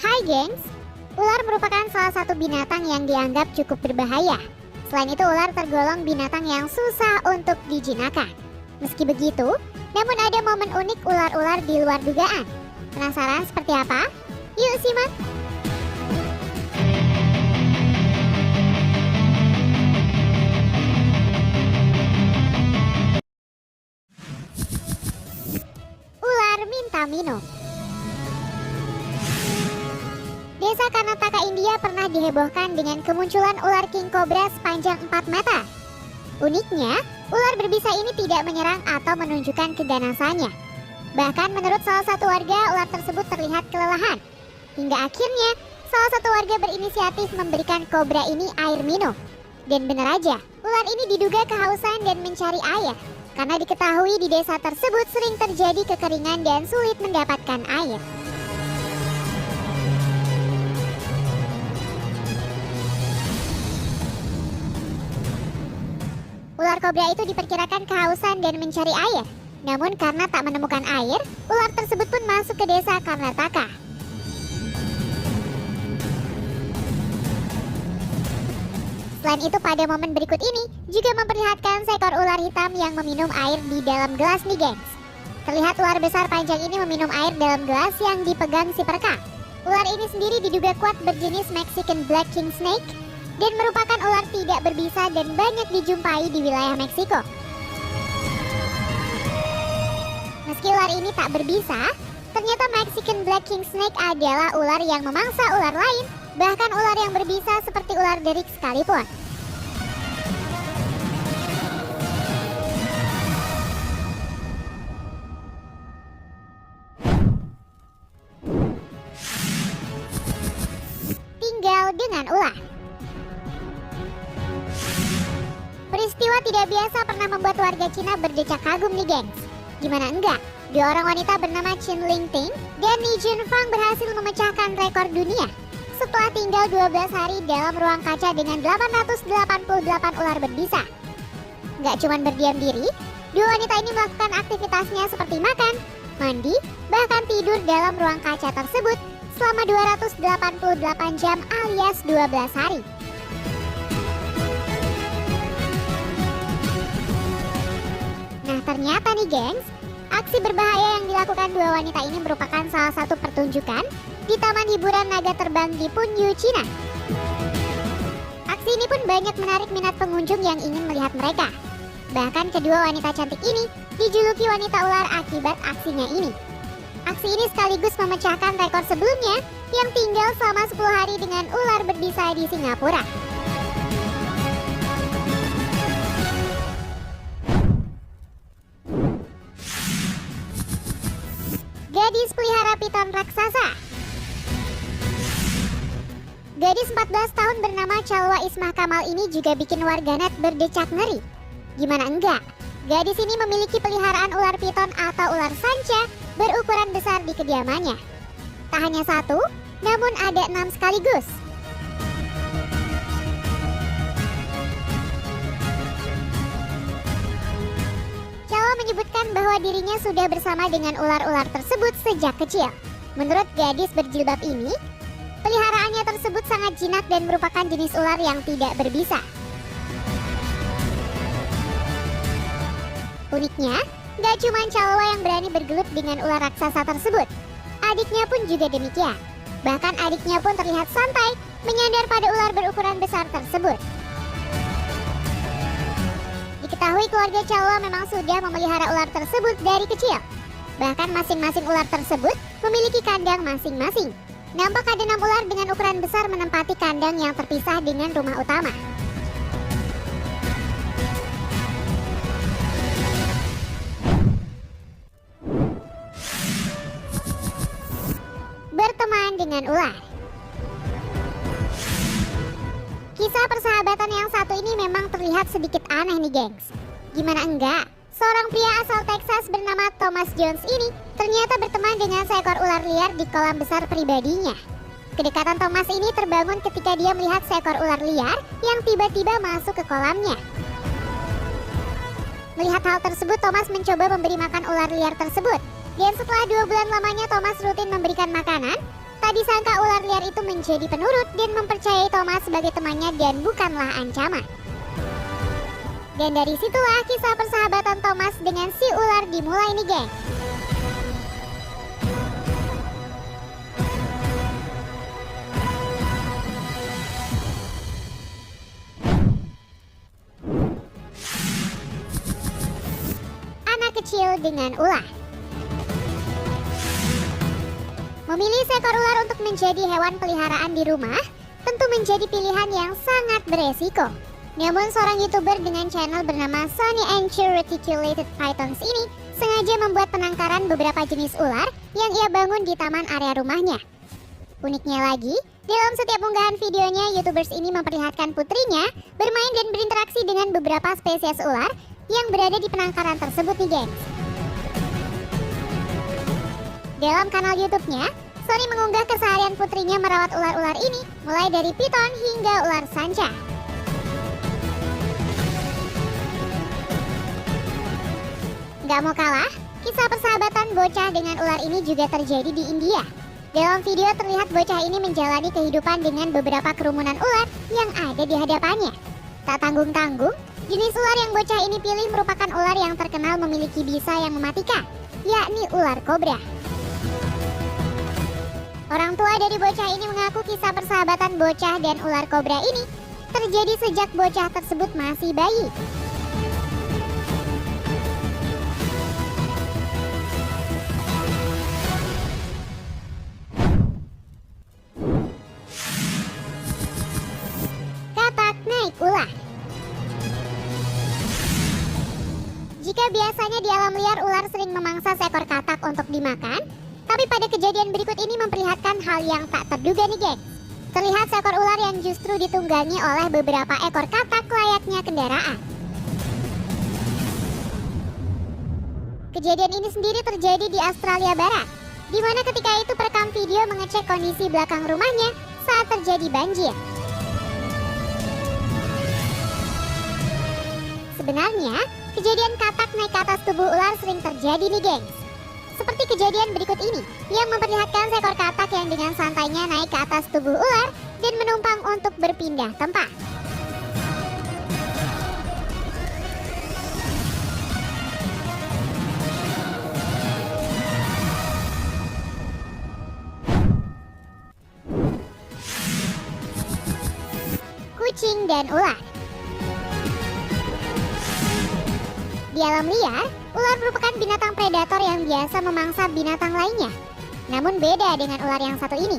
Hai gengs, ular merupakan salah satu binatang yang dianggap cukup berbahaya. Selain itu ular tergolong binatang yang susah untuk dijinakkan. Meski begitu, namun ada momen unik ular-ular di luar dugaan. Penasaran seperti apa? Yuk simak! Ular minta minum. Desa Karnataka, India pernah dihebohkan dengan kemunculan ular king cobra sepanjang 4 meter. Uniknya, ular berbisa ini tidak menyerang atau menunjukkan keganasannya. Bahkan menurut salah satu warga, ular tersebut terlihat kelelahan. Hingga akhirnya, salah satu warga berinisiatif memberikan kobra ini air minum. Dan benar aja, ular ini diduga kehausan dan mencari air. Karena diketahui di desa tersebut sering terjadi kekeringan dan sulit mendapatkan air. Ular kobra itu diperkirakan kehausan dan mencari air. Namun karena tak menemukan air, ular tersebut pun masuk ke desa Karnataka. Selain itu pada momen berikut ini juga memperlihatkan seekor ular hitam yang meminum air di dalam gelas nih gengs. Terlihat ular besar panjang ini meminum air dalam gelas yang dipegang si perekam. Ular ini sendiri diduga kuat berjenis Mexican Black King Snake dan merupakan ular tidak berbisa dan banyak dijumpai di wilayah Meksiko. Meski ular ini tak berbisa, ternyata Mexican Black King Snake adalah ular yang memangsa ular lain, bahkan ular yang berbisa seperti ular derik sekalipun. Tinggal dengan ular. Peristiwa tidak biasa pernah membuat warga Cina berdecak kagum nih gengs. Gimana enggak? Dua orang wanita bernama Qin Lingting dan Ni Junfang berhasil memecahkan rekor dunia setelah tinggal 12 hari dalam ruang kaca dengan 888 ular berbisa. Nggak cuma berdiam diri, dua wanita ini melakukan aktivitasnya seperti makan, mandi, bahkan tidur dalam ruang kaca tersebut selama 288 jam alias 12 hari. Nah ternyata nih gengs, aksi berbahaya yang dilakukan dua wanita ini merupakan salah satu pertunjukan di Taman Hiburan Naga Terbang di Punyu, Cina. Aksi ini pun banyak menarik minat pengunjung yang ingin melihat mereka. Bahkan kedua wanita cantik ini dijuluki wanita ular akibat aksinya ini. Aksi ini sekaligus memecahkan rekor sebelumnya yang tinggal selama 10 hari dengan ular berbisa di Singapura. Gadis pelihara piton raksasa. Gadis 14 tahun bernama Chalwa Ismah Kamal ini juga bikin warganet berdecak ngeri. Gimana enggak? Gadis ini memiliki peliharaan ular piton atau ular sanca berukuran besar di kediamannya. Tak hanya satu, namun ada 6 sekaligus. Menyebutkan bahwa dirinya sudah bersama dengan ular-ular tersebut sejak kecil. Menurut gadis berjilbab ini, peliharaannya tersebut sangat jinak dan merupakan jenis ular yang tidak berbisa. Uniknya, gak cuma Chalwa yang berani bergelut dengan ular raksasa tersebut. Adiknya pun juga demikian. Bahkan adiknya pun terlihat santai menyandar pada ular berukuran besar tersebut. Diketahui keluarga Chalwa memang sudah memelihara ular tersebut dari kecil. Bahkan masing-masing ular tersebut memiliki kandang masing-masing. Nampak ada 6 ular dengan ukuran besar menempati kandang yang terpisah dengan rumah utama. Berteman dengan ular. Kisah persahabatan yang satu ini memang terlihat sedikit aneh nih gengs. Gimana enggak? Seorang pria asal Texas bernama Thomas Jones ini ternyata berteman dengan seekor ular liar di kolam besar pribadinya. Kedekatan Thomas ini terbangun ketika dia melihat seekor ular liar yang tiba-tiba masuk ke kolamnya. Melihat hal tersebut, Thomas mencoba memberi makan ular liar tersebut. Dan setelah 2 bulan lamanya Thomas rutin memberikan makanan, tak Tak disangka ular liar itu menjadi penurut dan mempercayai Thomas sebagai temannya dan bukanlah ancaman. Dan dari situlah kisah persahabatan Thomas dengan si ular dimulai nih, geng. Anak kecil dengan ular. Memilih seekor ular untuk menjadi hewan peliharaan di rumah tentu menjadi pilihan yang sangat beresiko. Namun seorang YouTuber dengan channel bernama Sunny and Reticulated Pythons ini sengaja membuat penangkaran beberapa jenis ular yang ia bangun di taman area rumahnya. Uniknya lagi, dalam setiap unggahan videonya, YouTubers ini memperlihatkan putrinya bermain dan berinteraksi dengan beberapa spesies ular yang berada di penangkaran tersebut nih, gengs. Dalam kanal YouTube-nya, Sony mengunggah keseharian putrinya merawat ular-ular ini, mulai dari piton hingga ular sanca. Gak mau kalah, kisah persahabatan bocah dengan ular ini juga terjadi di India. Dalam video terlihat bocah ini menjalani kehidupan dengan beberapa kerumunan ular yang ada di hadapannya. Tak tanggung-tanggung, jenis ular yang bocah ini pilih merupakan ular yang terkenal memiliki bisa yang mematikan, yakni ular kobra. Orang tua dari bocah ini mengaku kisah persahabatan bocah dan ular kobra ini terjadi sejak bocah tersebut masih bayi. Katak naik ular. Jika biasanya di alam liar ular sering memangsa seekor katak untuk dimakan, tapi pada kejadian berikut ini memperlihatkan hal yang tak terduga nih, geng. Terlihat seekor ular yang justru ditunggangi oleh beberapa ekor katak layaknya kendaraan. Kejadian ini sendiri terjadi di Australia Barat, di mana ketika itu perekam video mengecek kondisi belakang rumahnya saat terjadi banjir. Sebenarnya, kejadian katak naik ke atas tubuh ular sering terjadi nih, geng. Seperti kejadian berikut ini, yang memperlihatkan seekor katak yang dengan santainya naik ke atas tubuh ular dan menumpang untuk berpindah tempat. Kucing dan ular. Di alam liar, ular merupakan binatang predator yang biasa memangsa binatang lainnya. Namun beda dengan ular yang satu ini.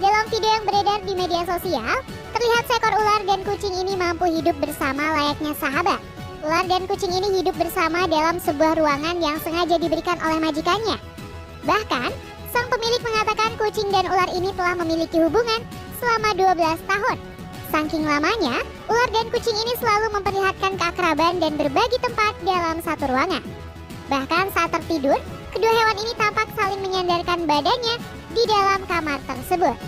Dalam video yang beredar di media sosial, terlihat seekor ular dan kucing ini mampu hidup bersama layaknya sahabat. Ular dan kucing ini hidup bersama dalam sebuah ruangan yang sengaja diberikan oleh majikannya. Bahkan, sang pemilik mengatakan kucing dan ular ini telah memiliki hubungan selama 12 tahun. Saking lamanya, ular dan kucing ini selalu memperlihatkan keakraban dan berbagi tempat dalam satu ruangan. Bahkan saat tertidur, kedua hewan ini tampak saling menyandarkan badannya di dalam kamar tersebut.